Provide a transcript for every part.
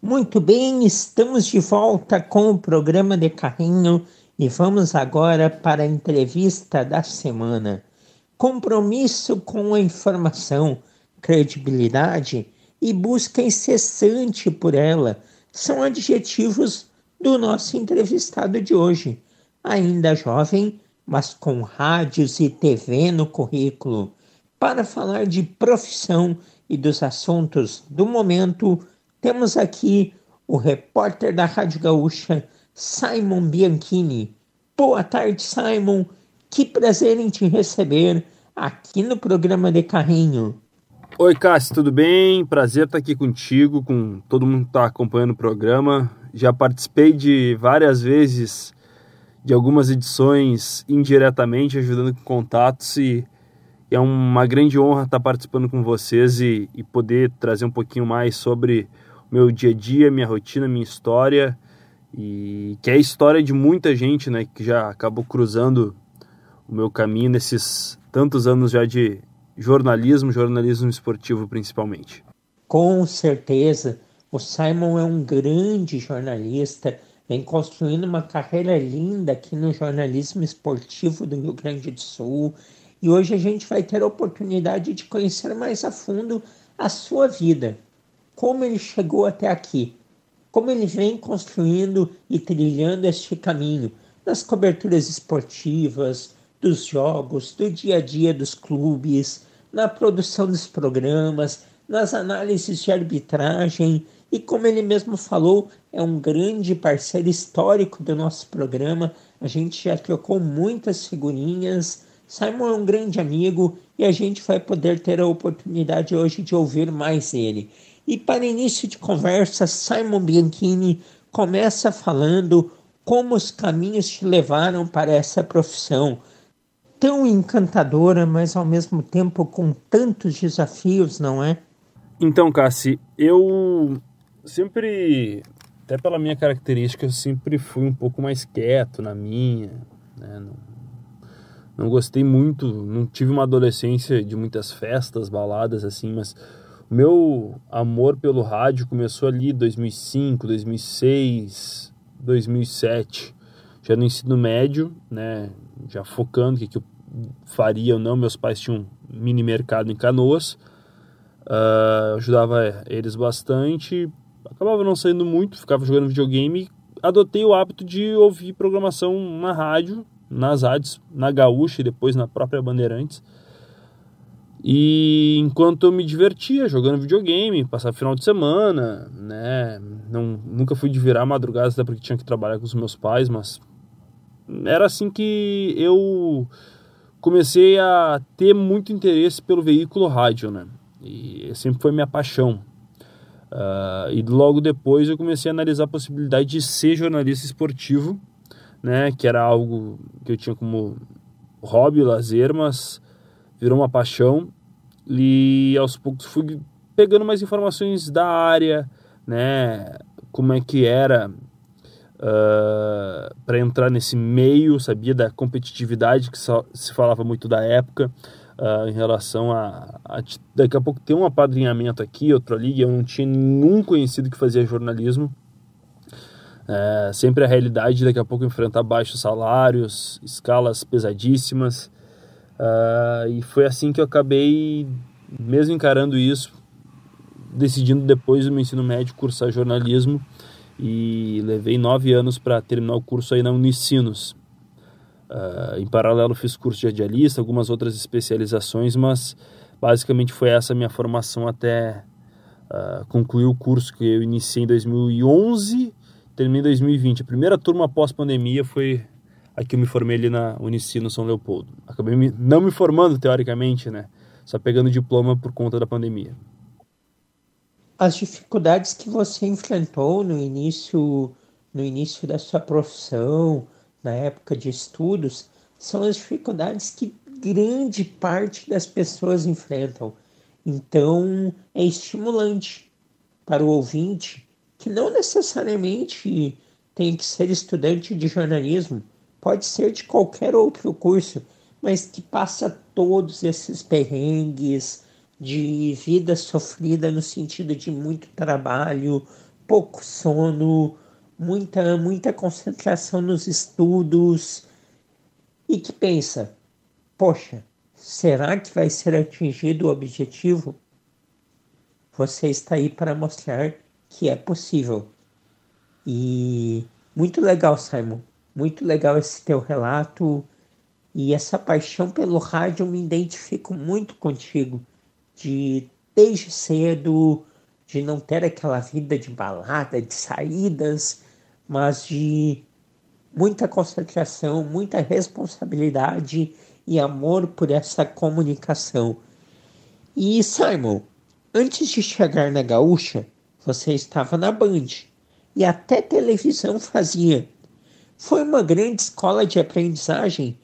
Muito bem, estamos de volta com o programa de carrinho e vamos agora para a entrevista da semana. Compromisso com a informação, credibilidade e busca incessante por ela são adjetivos do nosso entrevistado de hoje. Ainda jovem, mas com rádios e TV no currículo, para falar de profissão e dos assuntos do momento. Temos aqui o repórter da Rádio Gaúcha, Simon Bianchini. Boa tarde, Simon. Que prazer em te receber aqui no programa de carrinho. Oi, Cássio, tudo bem? Prazer estar aqui contigo, com todo mundo que está acompanhando o programa. Já participei de várias vezes de algumas edições indiretamente, ajudando com contatos e é uma grande honra estar participando com vocês e poder trazer um pouquinho mais sobre meu dia a dia, minha rotina, minha história, e que é a história de muita gente, né, que já acabou cruzando o meu caminho nesses tantos anos já de jornalismo esportivo principalmente. Com certeza, o Simon é um grande jornalista, vem construindo uma carreira linda aqui no jornalismo esportivo do Rio Grande do Sul, e hoje a gente vai ter a oportunidade de conhecer mais a fundo a sua vida. Como ele chegou até aqui, como ele vem construindo e trilhando este caminho nas coberturas esportivas, dos jogos, do dia a dia dos clubes, na produção dos programas, nas análises de arbitragem e, como ele mesmo falou, é um grande parceiro histórico do nosso programa. A gente já trocou muitas figurinhas. Simon é um grande amigo e a gente vai poder ter a oportunidade hoje de ouvir mais ele. E para início de conversa, Simon Bianchini começa falando como os caminhos te levaram para essa profissão tão encantadora, mas ao mesmo tempo com tantos desafios, não é? Então, Cassi, eu sempre, até pela minha característica, eu sempre fui um pouco mais quieto na minha, né? Não gostei muito, não tive uma adolescência de muitas festas, baladas assim, mas o meu amor pelo rádio começou ali em 2005, 2006, 2007, já no ensino médio, né, já focando o que eu faria ou não. Meus pais tinham um mini mercado em Canoas, ajudava eles bastante, acabava não saindo muito, ficava jogando videogame, adotei o hábito de ouvir programação na rádio, nas rádios, na Gaúcha e depois na própria Bandeirantes. E enquanto eu me divertia jogando videogame, passava final de semana, né? Nunca fui de virar madrugada, até porque tinha que trabalhar com os meus pais, mas era assim que eu comecei a ter muito interesse pelo veículo rádio, né? E sempre foi minha paixão. E logo depois eu comecei a analisar a possibilidade de ser jornalista esportivo, né? Que era algo que eu tinha como hobby, lazer, mas virou uma paixão, e aos poucos fui pegando mais informações da área, né, como é que era para entrar nesse meio, sabia da competitividade que se falava muito da época, em relação a daqui a pouco ter um apadrinhamento aqui, outro ali. Eu não tinha nenhum conhecido que fazia jornalismo. Sempre a realidade, daqui a pouco enfrentar baixos salários, escalas pesadíssimas, e foi assim que eu acabei, mesmo encarando isso, decidindo depois do meu ensino médio cursar jornalismo, e levei 9 anos para terminar o curso aí na Unicinos. Em paralelo fiz curso de radialista, algumas outras especializações, mas basicamente foi essa a minha formação até concluir o curso que eu iniciei em 2011, terminei em 2020. A primeira turma pós-pandemia foi a que eu me formei ali na Unicino São Leopoldo. Acabei não me formando teoricamente, né? Só pegando diploma por conta da pandemia. As dificuldades que você enfrentou no início da sua profissão, na época de estudos, são as dificuldades que grande parte das pessoas enfrentam. Então, é estimulante para o ouvinte que não necessariamente tem que ser estudante de jornalismo, pode ser de qualquer outro curso, mas que passa todos esses perrengues de vida sofrida no sentido de muito trabalho, pouco sono, muita concentração nos estudos e que pensa, poxa, será que vai ser atingido o objetivo? Você está aí para mostrar que é possível. E muito legal, Simon. Muito legal esse teu relato. E essa paixão pelo rádio, eu me identifico muito contigo. Desde cedo, de não ter aquela vida de balada, de saídas, mas de muita concentração, muita responsabilidade e amor por essa comunicação. E Simon, antes de chegar na Gaúcha, você estava na Band e até televisão fazia. Foi uma grande escola de aprendizagem.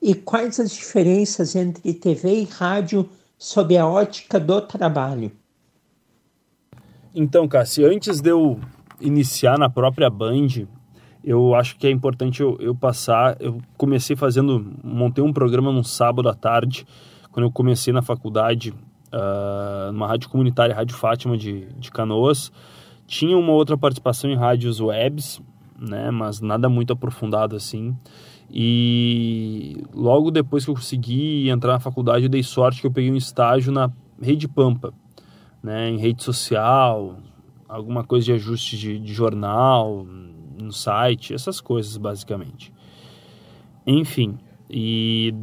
E quais as diferenças entre TV e rádio sob a ótica do trabalho? Então, Cassi, antes de eu iniciar na própria Band, eu acho que é importante eu passar. Eu montei um programa num sábado à tarde, quando eu comecei na faculdade, numa rádio comunitária, Rádio Fátima de Canoas. Tinha uma outra participação em rádios webs, né, mas nada muito aprofundado assim. E logo depois que eu consegui entrar na faculdade, eu dei sorte que eu peguei um estágio na Rede Pampa, né, em rede social, alguma coisa de ajuste de jornal, no site, essas coisas basicamente. Enfim, e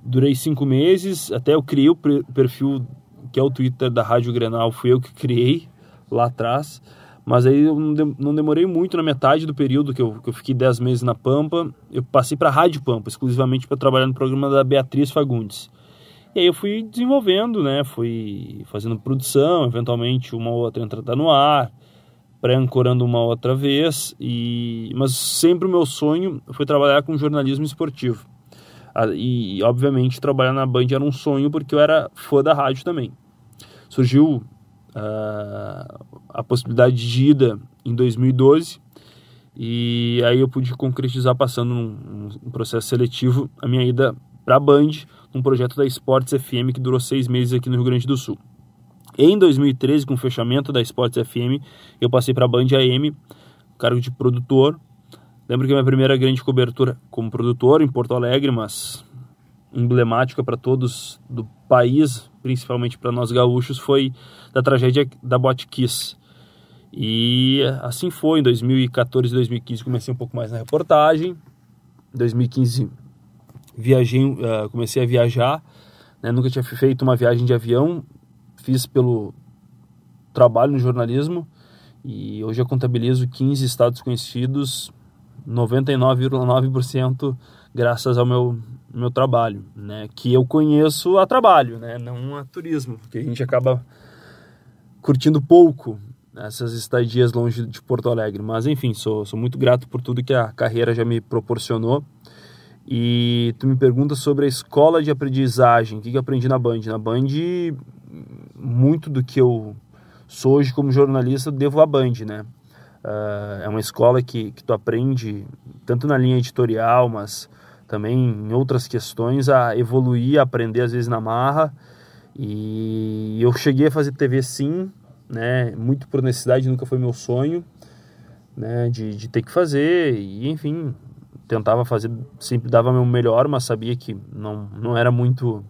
durei 5 meses, até eu criei o perfil que é o Twitter da Rádio Grenal, fui eu que criei lá atrás. Mas aí eu não demorei muito, na metade do período que eu fiquei 10 meses na Pampa, eu passei para a Rádio Pampa, exclusivamente para trabalhar no programa da Beatriz Fagundes. E aí eu fui desenvolvendo, né, fui fazendo produção, eventualmente uma ou outra entrada no ar, pré-ancorando uma outra vez, mas sempre o meu sonho foi trabalhar com jornalismo esportivo. E obviamente trabalhar na Band era um sonho porque eu era fã da rádio também. Surgiu a possibilidade de ida em 2012 e aí eu pude concretizar, passando num processo seletivo, a minha ida para a Band, num projeto da Esportes FM que durou 6 meses aqui no Rio Grande do Sul. Em 2013, com o fechamento da Esportes FM, eu passei para a Band AM, cargo de produtor. Lembro que a minha primeira grande cobertura como produtor em Porto Alegre, mas emblemática para todos do país, principalmente para nós gaúchos, foi da tragédia da Boate Kiss. E assim foi, em 2014 e 2015 comecei um pouco mais na reportagem. Em 2015 comecei a viajar, né? Nunca tinha feito uma viagem de avião, fiz pelo trabalho no jornalismo e hoje eu contabilizo 15 estados conhecidos, 99,9% graças ao meu trabalho, né, que eu conheço a trabalho, né, não a turismo, porque a gente acaba curtindo pouco essas estadias longe de Porto Alegre, mas enfim, sou muito grato por tudo que a carreira já me proporcionou. E tu me pergunta sobre a escola de aprendizagem, o que eu aprendi na Band. Na Band, muito do que eu sou hoje como jornalista, eu devo à Band, né? É uma escola que tu aprende, tanto na linha editorial, mas também em outras questões, a evoluir, a aprender às vezes na marra. E eu cheguei a fazer TV sim, né, muito por necessidade, nunca foi meu sonho, né, de ter que fazer, e enfim, tentava fazer, sempre dava meu melhor, mas sabia que não era muito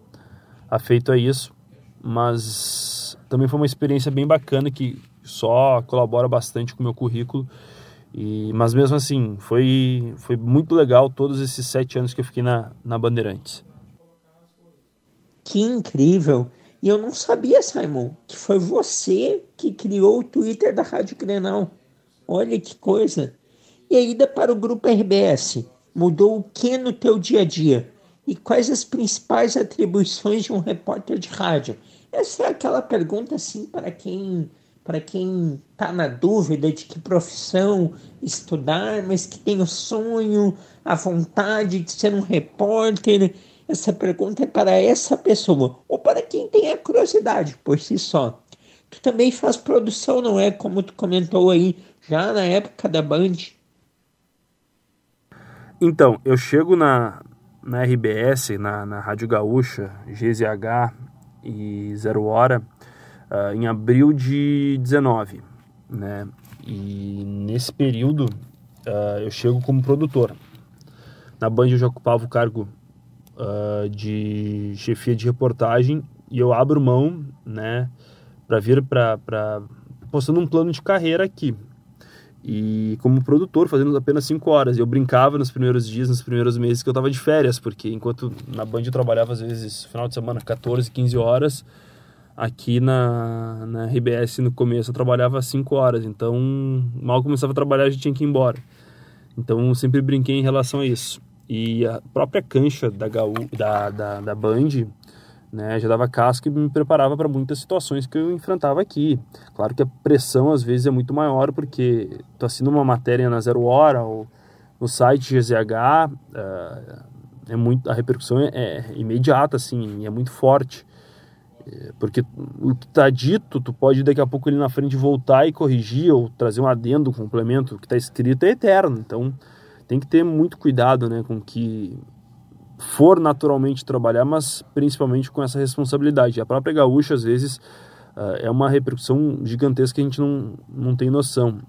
afeito a isso. Mas também foi uma experiência bem bacana que só colabora bastante com o meu currículo. Mas mesmo assim, foi muito legal todos esses 7 anos que eu fiquei na Bandeirantes. Que incrível! E eu não sabia, Simon, que foi você que criou o Twitter da Rádio Grenal. Olha que coisa! E a ida para o Grupo RBS mudou o que no teu dia a dia? E quais as principais atribuições de um repórter de rádio? Essa é aquela pergunta assim para quem está na dúvida de que profissão estudar, mas que tem o sonho, a vontade de ser um repórter. Essa pergunta é para essa pessoa, ou para quem tem a curiosidade por si só. Tu também faz produção, não é? Como tu comentou aí, já na época da Band. Então, eu chego na RBS, na Rádio Gaúcha, GZH e Zero Hora, em abril de 19. né? E nesse período eu chego como produtor. Na Band eu já ocupava o cargo de chefia de reportagem e eu abro mão, né, para vir postando um plano de carreira aqui. E como produtor, fazendo apenas 5 horas. Eu brincava nos primeiros dias, nos primeiros meses que eu estava de férias, porque enquanto na Band eu trabalhava às vezes final de semana 14, 15 horas, aqui na RBS no começo eu trabalhava 5 horas, então mal começava a trabalhar eu já tinha que ir embora. Então eu sempre brinquei em relação a isso. E a própria cancha da Band, né, já dava casca e me preparava para muitas situações que eu enfrentava aqui. Claro que a pressão às vezes é muito maior, porque tu assina uma matéria na Zero Hora ou no site GZH, a repercussão é imediata, assim, e é muito forte. Porque o que está dito, tu pode daqui a pouco ali na frente voltar e corrigir ou trazer um adendo, um complemento. O que está escrito é eterno, então tem que ter muito cuidado, né, com o que for naturalmente trabalhar, mas principalmente com essa responsabilidade. A própria Gaúcha, às vezes, é uma repercussão gigantesca que a gente não tem noção.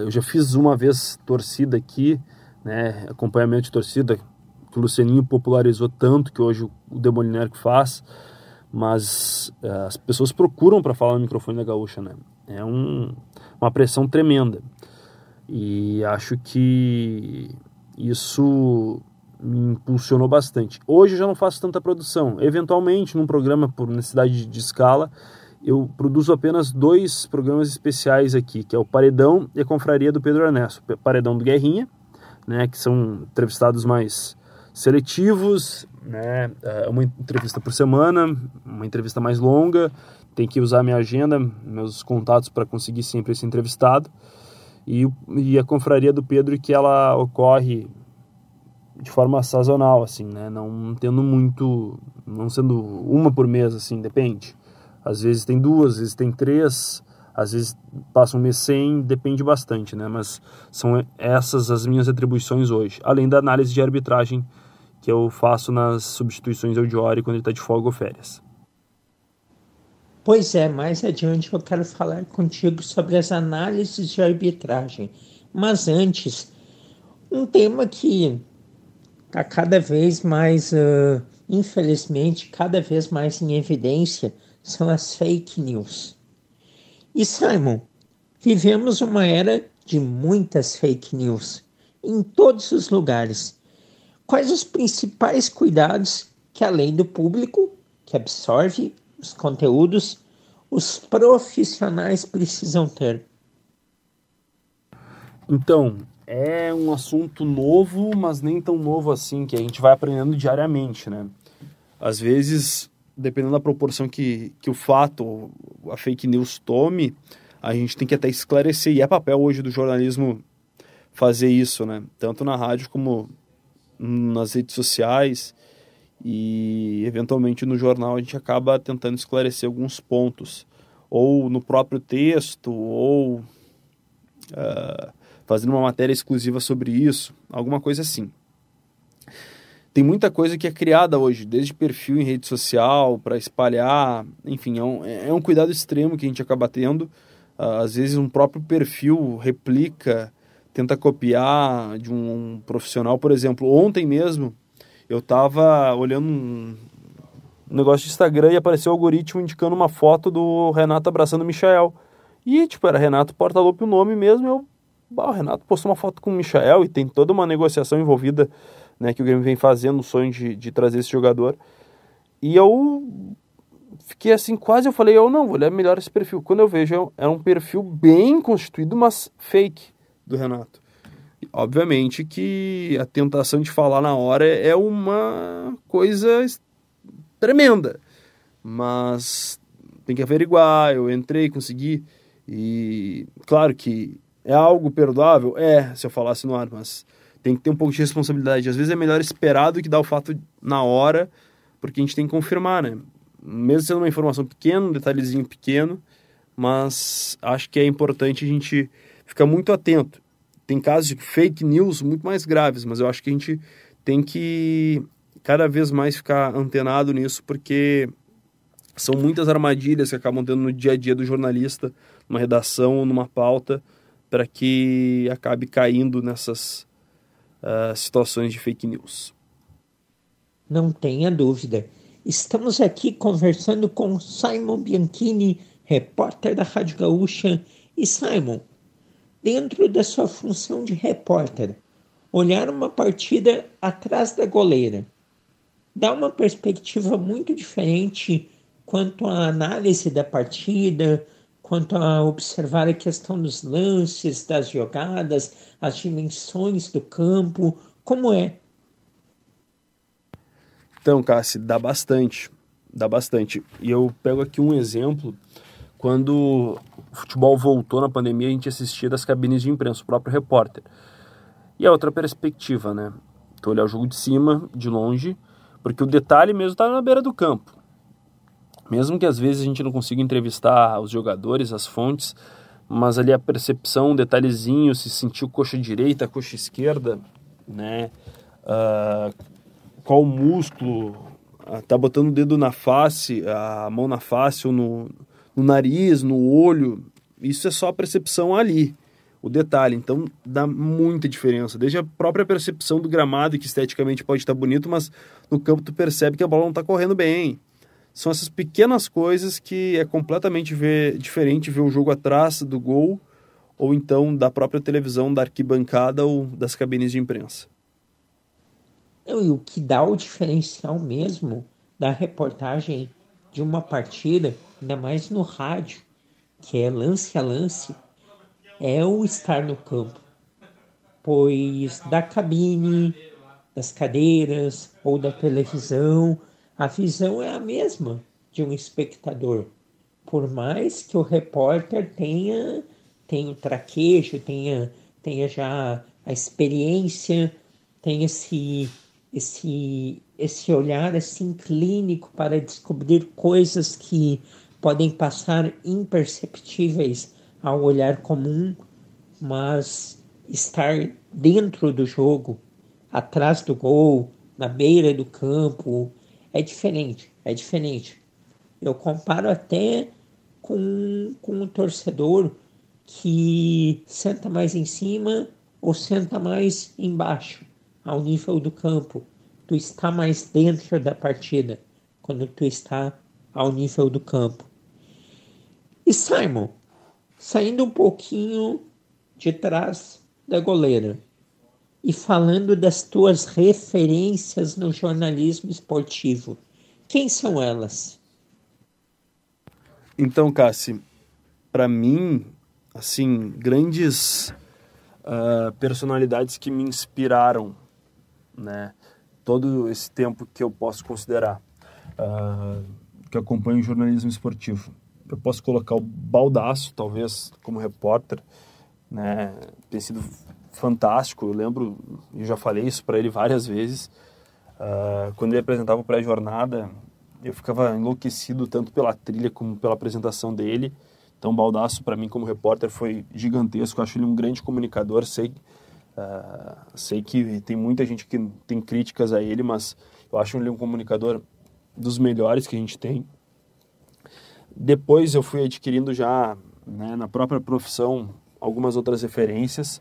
Eu já fiz uma vez torcida aqui, né, acompanhamento de torcida, que o Lucianinho popularizou tanto, que hoje o Demoliner que faz, mas as pessoas procuram para falar no microfone da Gaúcha, né? É uma pressão tremenda. E acho que isso me impulsionou bastante. Hoje eu já não faço tanta produção. Eventualmente, num programa por necessidade de escala, eu produzo apenas 2 programas especiais aqui, que é o Paredão e a Confraria do Pedro Ernesto. Paredão do Guerrinha, né, que são entrevistados mais seletivos, né, uma entrevista por semana, uma entrevista mais longa, tem que usar minha agenda, meus contatos para conseguir sempre esse entrevistado. E a Confraria do Pedro, que ela ocorre de forma sazonal, assim, né, não tendo muito, não sendo uma por mês, assim, depende. Às vezes tem 2, às vezes tem 3, às vezes passa um mês sem, depende bastante, né, mas são essas as minhas atribuições hoje, além da análise de arbitragem que eu faço nas substituições ao Diori quando ele está de folga ou férias. Pois é, mais adiante eu quero falar contigo sobre as análises de arbitragem. Mas antes, um tema que está cada vez mais, infelizmente, cada vez mais em evidência são as fake news. E Simon, vivemos uma era de muitas fake news em todos os lugares. Quais os principais cuidados que, além do público que absorve os conteúdos, os profissionais precisam ter? Então, é um assunto novo, mas nem tão novo assim, que a gente vai aprendendo diariamente, né? Às vezes, dependendo da proporção que o fato, a fake news tome, a gente tem que até esclarecer, e é papel hoje do jornalismo fazer isso, né? Tanto na rádio como nas redes sociais e eventualmente no jornal a gente acaba tentando esclarecer alguns pontos, ou no próprio texto, ou fazendo uma matéria exclusiva sobre isso, alguma coisa assim. Tem muita coisa que é criada hoje, desde perfil em rede social, para espalhar, enfim, é um cuidado extremo que a gente acaba tendo. Às vezes um próprio perfil replica, tenta copiar de um profissional. Por exemplo, ontem mesmo eu estava olhando um negócio de Instagram e apareceu o algoritmo indicando uma foto do Renato abraçando o Michael. E, era Renato Portaluppi o nome mesmo. O Renato postou uma foto com o Michael e tem toda uma negociação envolvida, né, que o Grêmio vem fazendo, o sonho de trazer esse jogador. E eu fiquei assim, eu falei, não, vou olhar melhor esse perfil. Quando eu vejo, é um perfil bem constituído, mas fake, do Renato. E, obviamente que a tentação de falar na hora é uma coisa tremenda, mas tem que averiguar. Eu entrei, consegui, e claro que é algo perdoável, se eu falasse no ar, mas tem que ter um pouco de responsabilidade. Às vezes é melhor esperar do que dar o fato na hora, porque a gente tem que confirmar, né? Mesmo sendo uma informação pequena, um detalhezinho pequeno, mas acho que é importante a gente ficar muito atento. Tem casos de fake news muito mais graves, mas eu acho que a gente tem que cada vez mais ficar antenado nisso, porque são muitas armadilhas que acabam tendo no dia a dia do jornalista, numa redação, numa pauta, para que acabe caindo nessas situações de fake news. Não tenha dúvida. Estamos aqui conversando com Simon Bianchini, repórter da Rádio Gaúcha. E Simon, dentro da sua função de repórter, olhar uma partida atrás da goleira dá uma perspectiva muito diferente quanto à análise da partida, quanto a observar a questão dos lances, das jogadas, as dimensões do campo. Como é? Então, Cassi, dá bastante. E eu pego aqui um exemplo. Quando o futebol voltou na pandemia, a gente assistia das cabines de imprensa, o próprio repórter. E a outra perspectiva, né? Tu olhar o jogo de cima, de longe, porque o detalhe mesmo está na beira do campo. Mesmo que às vezes a gente não consiga entrevistar os jogadores, as fontes, mas ali a percepção, um detalhezinho, se sentiu coxa direita, coxa esquerda, né? Qual músculo, tá botando o dedo na face, a mão na face ou no nariz, no olho, isso é só a percepção ali, o detalhe. Então dá muita diferença, desde a própria percepção do gramado, que esteticamente pode estar bonito, mas no campo tu percebe que a bola não está correndo bem. São essas pequenas coisas que é completamente diferente ver o jogo atrás do gol, ou então da própria televisão, da arquibancada ou das cabines de imprensa. E o que dá o diferencial mesmo da reportagem de uma partida, ainda mais no rádio, que é lance a lance, é o estar no campo. Pois da cabine, das cadeiras ou da televisão, a visão é a mesma de um espectador. Por mais que o repórter tenha o traquejo, tenha já a experiência, tenha esse olhar assim clínico para descobrir coisas que podem passar imperceptíveis ao olhar comum, mas estar dentro do jogo, atrás do gol, na beira do campo, é diferente. Eu comparo até com o torcedor que senta mais em cima ou senta mais embaixo, ao nível do campo. Tu está mais dentro da partida quando tu está ao nível do campo. E Simon, saindo um pouquinho de trás da goleira e falando das tuas referências no jornalismo esportivo, quem são elas? Então, Cassi, para mim, assim, grandes personalidades que me inspiraram, né, todo esse tempo que eu posso considerar que acompanho o jornalismo esportivo. Eu posso colocar o Baldasso, talvez, como repórter, né, tem sido fantástico. Eu lembro, eu já falei isso para ele várias vezes, quando ele apresentava o Pré-Jornada, eu ficava enlouquecido tanto pela trilha como pela apresentação dele. Então, o Baldasso, para mim, como repórter, foi gigantesco. Eu acho ele um grande comunicador. Sei que tem muita gente que tem críticas a ele, mas eu acho ele um comunicador dos melhores que a gente tem. Depois eu fui adquirindo já, né, na própria profissão, algumas outras referências.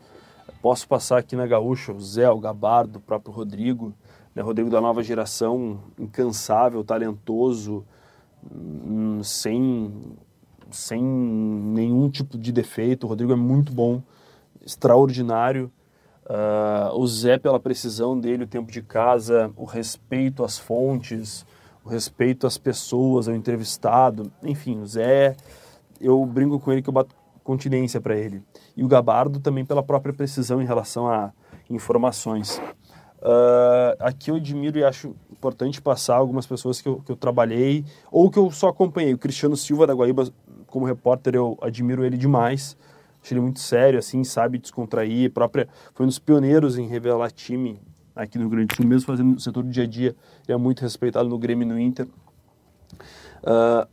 Posso passar aqui na Gaúcha o Zé, o Gabardo, o próprio Rodrigo, né, Rodrigo da nova geração, incansável, talentoso, sem nenhum tipo de defeito. O Rodrigo é muito bom, extraordinário. O Zé, pela precisão dele, o tempo de casa, o respeito às fontes, o respeito às pessoas, ao entrevistado. Enfim, o Zé, eu brinco com ele que eu bato continência para ele. E o Gabardo também pela própria precisão em relação a informações. Aqui eu admiro e acho importante passar algumas pessoas que eu trabalhei ou que eu só acompanhei. O Cristiano Silva da Guaíba, como repórter, eu admiro ele demais. Acho ele muito sério, assim, sabe descontrair. Foi um dos pioneiros em revelar time aqui no Rio Grande do Sul, mesmo fazendo o setor do dia a dia. Ele é muito respeitado no Grêmio e no Inter.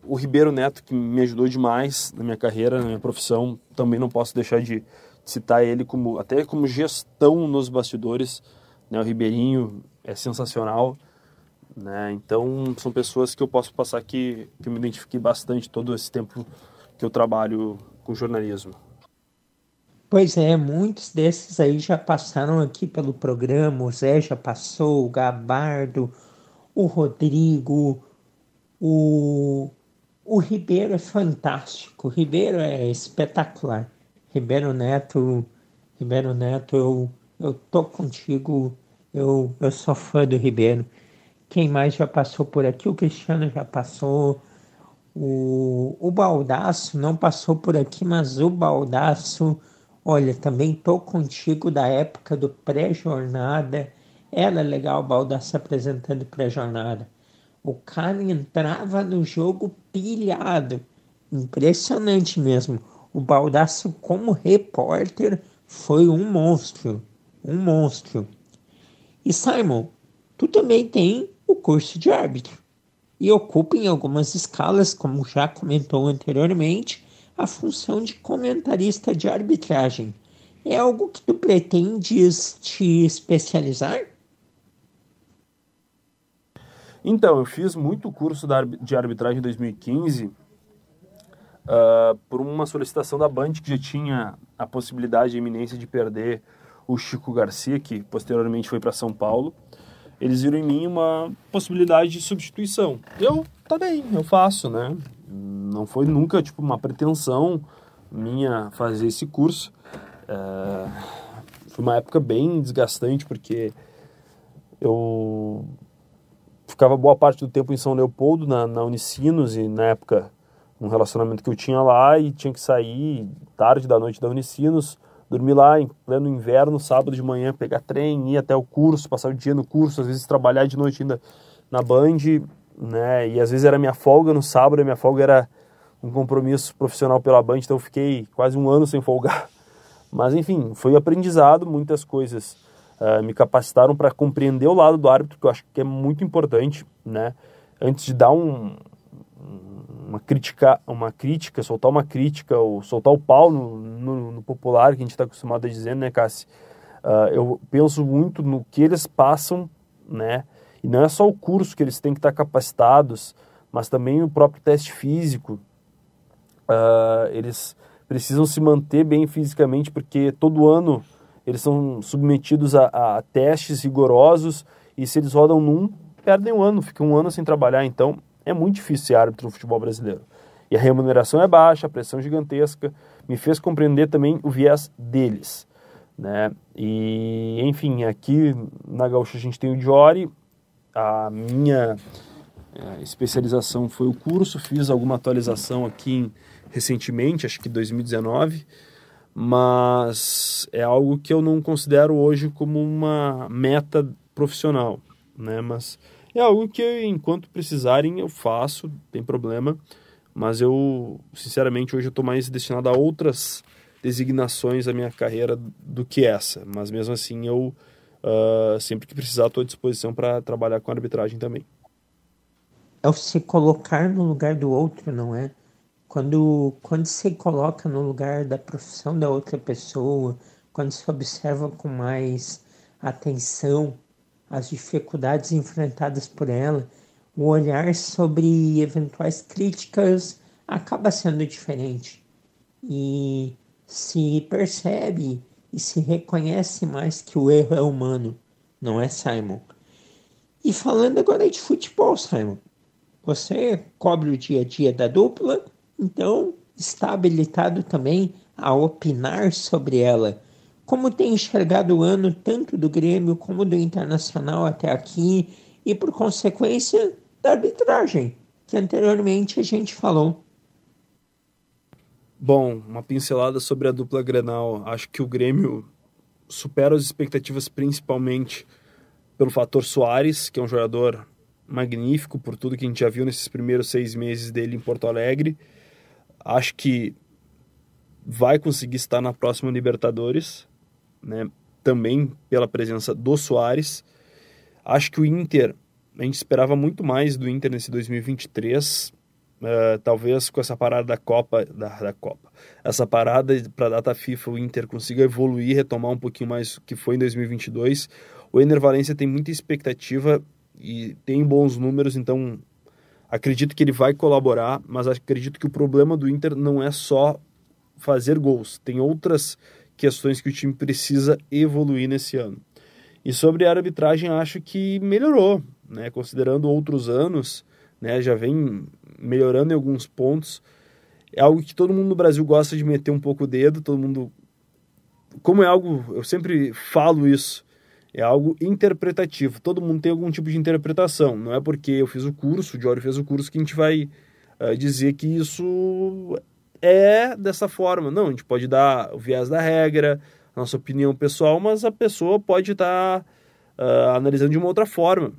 O Ribeiro Neto, que me ajudou demais na minha carreira, na minha profissão, também não posso deixar de citar ele até como gestão nos bastidores, né? O Ribeirinho é sensacional, né? Então são pessoas que eu posso passar aqui, que eu me identifiquei bastante todo esse tempo que eu trabalho com jornalismo. Pois é, muitos desses aí já passaram aqui pelo programa, o Zé já passou, o Gabardo, o Rodrigo, o, o Ribeiro é fantástico, o Ribeiro é espetacular. Ribeiro Neto, Ribeiro Neto, eu tô contigo, eu sou fã do Ribeiro. Quem mais já passou por aqui? O Cristiano já passou. O Baldaço não passou por aqui, mas o Baldaço, olha, também tô contigo da época do pré-jornada. Era legal o Baldaço apresentando pré-jornada. O cara entrava no jogo pilhado. Impressionante mesmo. O Baldaço, como repórter, foi um monstro. Um monstro. E Simon, tu também tem o curso de árbitro e ocupa em algumas escalas, como já comentou anteriormente, a função de comentarista de arbitragem. É algo que tu pretendes te especializar? Então, eu fiz muito curso de arbitragem em 2015 por uma solicitação da Band, que já tinha a possibilidade, a iminência de perder o Chico Garcia, que posteriormente foi para São Paulo. Eles viram em mim uma possibilidade de substituição. Tá bem, eu faço, né? Não foi nunca, uma pretensão minha fazer esse curso. Foi uma época bem desgastante, porque eu ficava boa parte do tempo em São Leopoldo, na Unicinos, e na época um relacionamento que eu tinha lá, e tinha que sair tarde da noite da Unicinos, dormir lá em pleno inverno, sábado de manhã, pegar trem, ir até o curso, passar o dia no curso, às vezes trabalhar de noite ainda na Band, né? E às vezes era minha folga no sábado, e minha folga era um compromisso profissional pela Band, então eu fiquei quase um ano sem folgar. Mas enfim, foi aprendizado, muitas coisas me capacitaram para compreender o lado do árbitro, que eu acho que é muito importante, né? Antes de dar uma crítica, soltar uma crítica, ou soltar o pau no popular, que a gente está acostumado a dizer, né, Cassi? Eu penso muito no que eles passam, né? E não é só o curso que eles têm que estar capacitados, mas também o próprio teste físico. Eles precisam se manter bem fisicamente, porque todo ano eles são submetidos a testes rigorosos, e se eles rodam num, perdem um ano, ficam um ano sem trabalhar. Então é muito difícil ser árbitro no futebol brasileiro. E a remuneração é baixa, a pressão gigantesca. Me fez compreender também o viés deles, né? E, enfim, aqui na Gaúcha a gente tem o Diori. A minha especialização foi o curso. Fiz alguma atualização aqui recentemente, acho que 2019. Mas é algo que eu não considero hoje como uma meta profissional, né? Mas é algo que, enquanto precisarem, eu faço, tem problema. Mas eu, sinceramente, hoje eu estou mais destinado a outras designações da minha carreira do que essa. Mas mesmo assim, eu sempre que precisar estou à disposição para trabalhar com arbitragem também. É o se colocar no lugar do outro, não é? Quando se coloca no lugar da profissão da outra pessoa, quando se observa com mais atenção as dificuldades enfrentadas por ela, o olhar sobre eventuais críticas acaba sendo diferente. E se percebe e se reconhece mais que o erro é humano, não é, Simon? E falando agora de futebol, Simon, você cobre o dia a dia da dupla, então está habilitado também a opinar sobre ela. Como tem enxergado o ano tanto do Grêmio como do Internacional até aqui e, por consequência, da arbitragem, que anteriormente a gente falou. Bom, uma pincelada sobre a dupla Grenal. Acho que o Grêmio supera as expectativas principalmente pelo fator Soares, que é um jogador magnífico por tudo que a gente já viu nesses primeiros 6 meses dele em Porto Alegre. Acho que vai conseguir estar na próxima Libertadores, né? Também pela presença do Soares. Acho que o Inter, a gente esperava muito mais do Inter nesse 2023, talvez com essa parada da Copa, essa parada para a data FIFA, o Inter consiga evoluir, retomar um pouquinho mais o que foi em 2022. O Ener Valencia tem muita expectativa e tem bons números, então acredito que ele vai colaborar, mas acredito que o problema do Inter não é só fazer gols. Tem outras questões que o time precisa evoluir nesse ano. E sobre a arbitragem, acho que melhorou, né? Considerando outros anos, né? Já vem melhorando em alguns pontos. É algo que todo mundo no Brasil gosta de meter um pouco o dedo, todo mundo... Como é algo, eu sempre falo isso, é algo interpretativo. Todo mundo tem algum tipo de interpretação. Não é porque eu fiz o curso, o Diório fez o curso, que a gente vai dizer que isso é dessa forma. Não, a gente pode dar o viés da regra, a nossa opinião pessoal, mas a pessoa pode estar analisando de uma outra forma.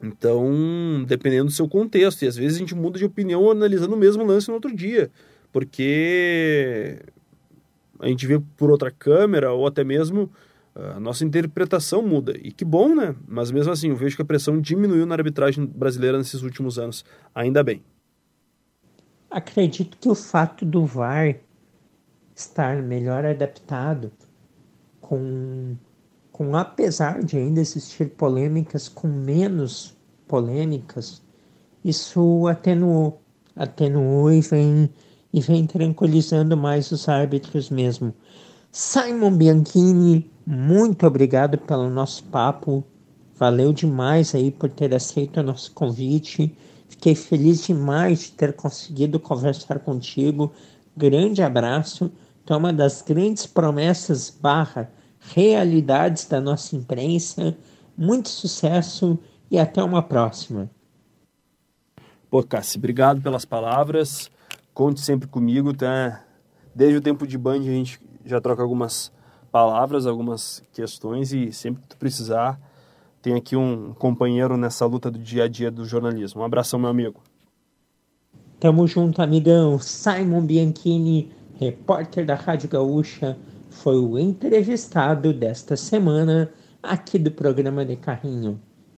Então, dependendo do seu contexto. E às vezes a gente muda de opinião analisando o mesmo lance no outro dia. Porque a gente vê por outra câmera ou até mesmo a nossa interpretação muda. E que bom, né? Mas mesmo assim, eu vejo que a pressão diminuiu na arbitragem brasileira nesses últimos anos. Ainda bem. Acredito que o fato do VAR estar melhor adaptado, com apesar de ainda existir polêmicas, com menos polêmicas, isso atenuou e vem tranquilizando mais os árbitros mesmo. Simon Bianchini, muito obrigado pelo nosso papo. Valeu demais aí por ter aceito o nosso convite. Fiquei feliz demais de ter conseguido conversar contigo. Grande abraço. Tu é uma das grandes promessas / realidades da nossa imprensa. Muito sucesso e até uma próxima. Pô, Cassi, obrigado pelas palavras. Conte sempre comigo, tá? Desde o tempo de Band a gente já troca algumas palavras, algumas questões, e sempre que tu precisar, tem aqui um companheiro nessa luta do dia a dia do jornalismo. Um abração, meu amigo. Tamo junto, amigão. Simon Bianchini, repórter da Rádio Gaúcha, foi o entrevistado desta semana aqui do programa de Carrinho.